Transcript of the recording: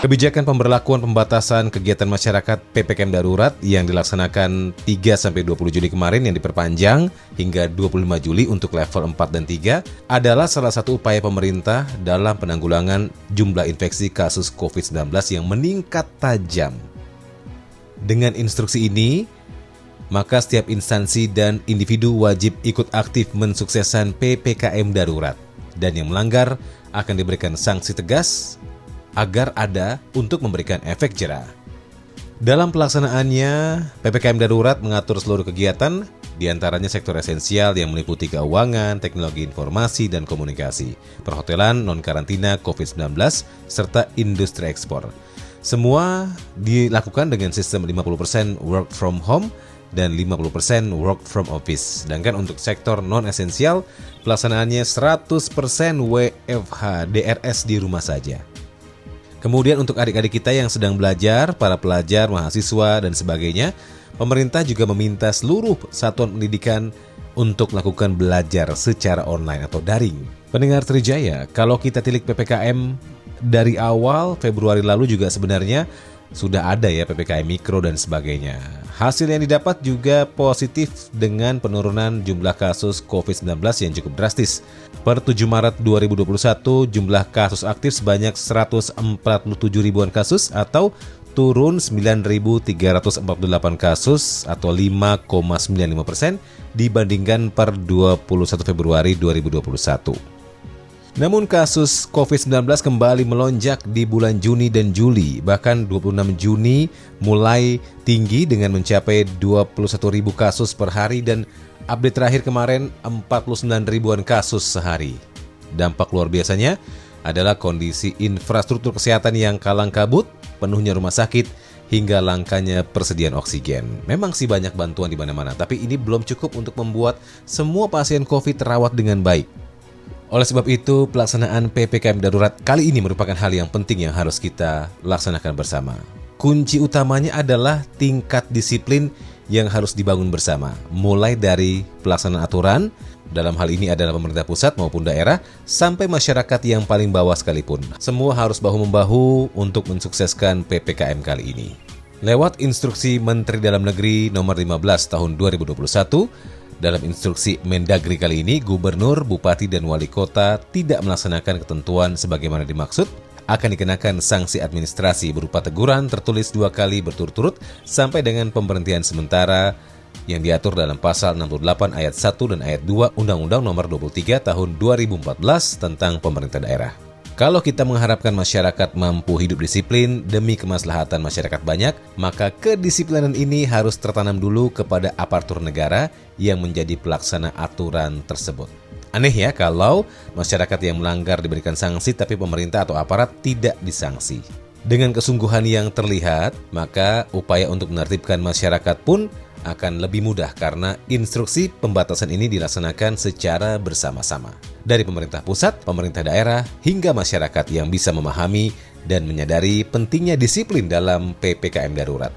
Kebijakan pemberlakuan pembatasan kegiatan masyarakat PPKM darurat yang dilaksanakan 3-20 Juli kemarin yang diperpanjang hingga 25 Juli untuk level 4 dan 3 adalah salah satu upaya pemerintah dalam penanggulangan jumlah infeksi kasus COVID-19 yang meningkat tajam. Dengan instruksi ini, maka setiap instansi dan individu wajib ikut aktif mensukseskan PPKM darurat dan yang melanggar akan diberikan sanksi tegas agar ada untuk memberikan efek jera. Dalam pelaksanaannya, PPKM darurat mengatur seluruh kegiatan, diantaranya sektor esensial yang meliputi keuangan, teknologi informasi dan komunikasi, perhotelan, non-karantina COVID-19, serta industri ekspor. Semua dilakukan dengan sistem 50% work from home dan 50% work from office. Sedangkan untuk sektor non-esensial, pelaksanaannya 100% WFH DRS di rumah saja. Kemudian untuk adik-adik kita yang sedang belajar, para pelajar, mahasiswa, dan sebagainya, pemerintah juga meminta seluruh satuan pendidikan untuk melakukan belajar secara online atau daring. Pendengar Trijaya, kalau kita tilik PPKM dari awal Februari lalu juga sebenarnya sudah ada ya PPKM mikro dan sebagainya. Hasil yang didapat juga positif dengan penurunan jumlah kasus COVID-19 yang cukup drastis. Per 7 Maret 2021, jumlah kasus aktif sebanyak 147 ribuan kasus atau turun 9.348 kasus atau 5,95% dibandingkan per 21 Februari 2021. Namun kasus COVID-19 kembali melonjak di bulan Juni dan Juli, bahkan 26 Juni mulai tinggi dengan mencapai 21.000 kasus per hari dan update terakhir kemarin 49 ribuan kasus sehari. Dampak luar biasanya adalah kondisi infrastruktur kesehatan yang kalang kabut, penuhnya rumah sakit, hingga langkanya persediaan oksigen. Memang sih banyak bantuan di mana-mana, tapi ini belum cukup untuk membuat semua pasien COVID terawat dengan baik. Oleh sebab itu, pelaksanaan PPKM darurat kali ini merupakan hal yang penting yang harus kita laksanakan bersama. Kunci utamanya adalah tingkat disiplin yang harus dibangun bersama, mulai dari pelaksanaan aturan, dalam hal ini adalah pemerintah pusat maupun daerah, sampai masyarakat yang paling bawah sekalipun. Semua harus bahu-membahu untuk mensukseskan PPKM kali ini. Lewat instruksi Menteri Dalam Negeri nomor 15 tahun 2021, dalam instruksi Mendagri kali ini, gubernur, bupati, dan wali kota tidak melaksanakan ketentuan sebagaimana dimaksud, akan dikenakan sanksi administrasi berupa teguran tertulis 2 kali berturut-turut sampai dengan pemberhentian sementara yang diatur dalam pasal 68 ayat 1 dan ayat 2 Undang-Undang nomor 23 tahun 2014 tentang pemerintah daerah. Kalau kita mengharapkan masyarakat mampu hidup disiplin demi kemaslahatan masyarakat banyak, maka kedisiplinan ini harus tertanam dulu kepada aparatur negara yang menjadi pelaksana aturan tersebut. Aneh ya kalau masyarakat yang melanggar diberikan sanksi tapi pemerintah atau aparat tidak disanksi. Dengan kesungguhan yang terlihat, maka upaya untuk menertibkan masyarakat pun akan lebih mudah karena instruksi pembatasan ini dilaksanakan secara bersama-sama. Dari pemerintah pusat, pemerintah daerah, hingga masyarakat yang bisa memahami dan menyadari pentingnya disiplin dalam PPKM darurat.